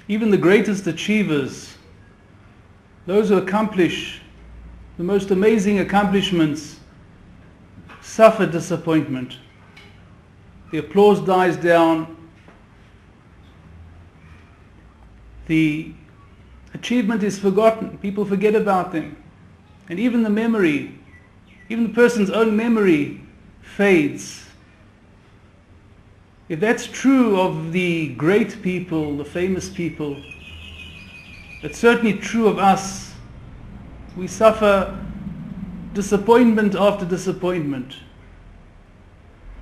Even the greatest achievers, those who accomplish the most amazing accomplishments, suffer disappointment. The applause dies down. The achievement is forgotten. People forget about them. And even the memory, even the person's own memory fades. If that's true of the great people, the famous people, it's certainly true of us. We suffer disappointment after disappointment.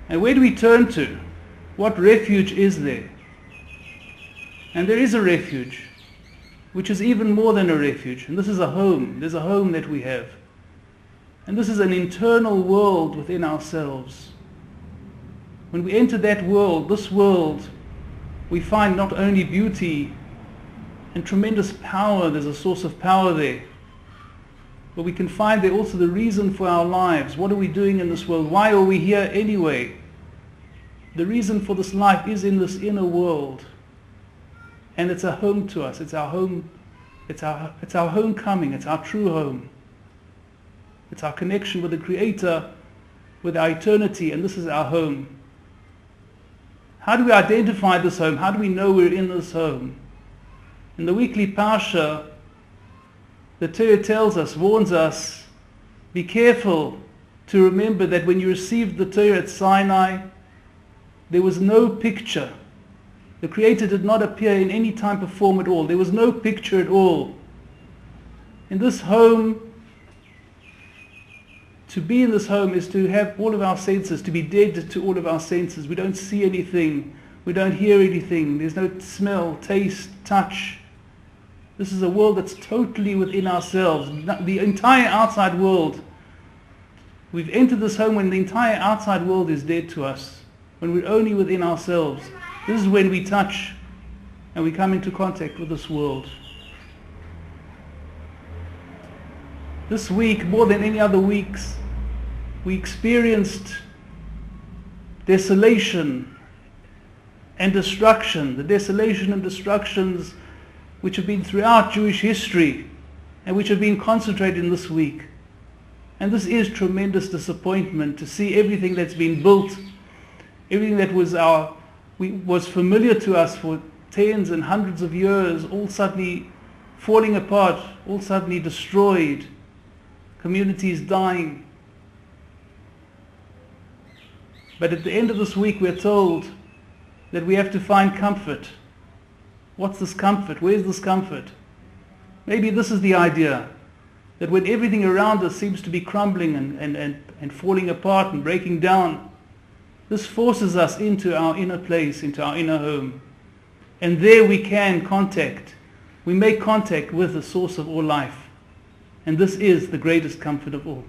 And where do we turn to? What refuge is there? And there is a refuge, which is even more than a refuge. And this is a home. There's a home that we have. And this is an internal world within ourselves. When we enter that world, this world, we find not only beauty and tremendous power, there's a source of power there, but we can find there also the reason for our lives. What are we doing in this world? Why are we here anyway? The reason for this life is in this inner world. And it's a home to us. It's our home. It's our homecoming. It's our true home. It's our connection with the Creator, with our eternity, and this is our home. How do we identify this home? How do we know we're in this home? In the weekly Parsha, the Torah tells us, warns us, be careful to remember that when you received the Torah at Sinai, there was no picture. The Creator did not appear in any type of form at all. There was no picture at all. In this home, to be in this home is to have all of our senses, to be dead to all of our senses. We don't see anything. We don't hear anything. There's no smell, taste, touch. This is a world that's totally within ourselves. The entire outside world. We've entered this home when the entire outside world is dead to us. When we're only within ourselves. This is when we touch and we come into contact with this world. This week, more than any other weeks, we experienced desolation and destruction. The desolation and destructions which have been throughout Jewish history and which have been concentrated in this week. And this is tremendous disappointment to see everything that's been built, everything that was familiar to us for tens and hundreds of years, all suddenly falling apart, all suddenly destroyed, communities dying. But at the end of this week we're told that we have to find comfort. What's this comfort? Where's this comfort? Maybe this is the idea, that when everything around us seems to be crumbling and falling apart and breaking down, this forces us into our inner place, into our inner home. And there we make contact with the source of all life. And this is the greatest comfort of all.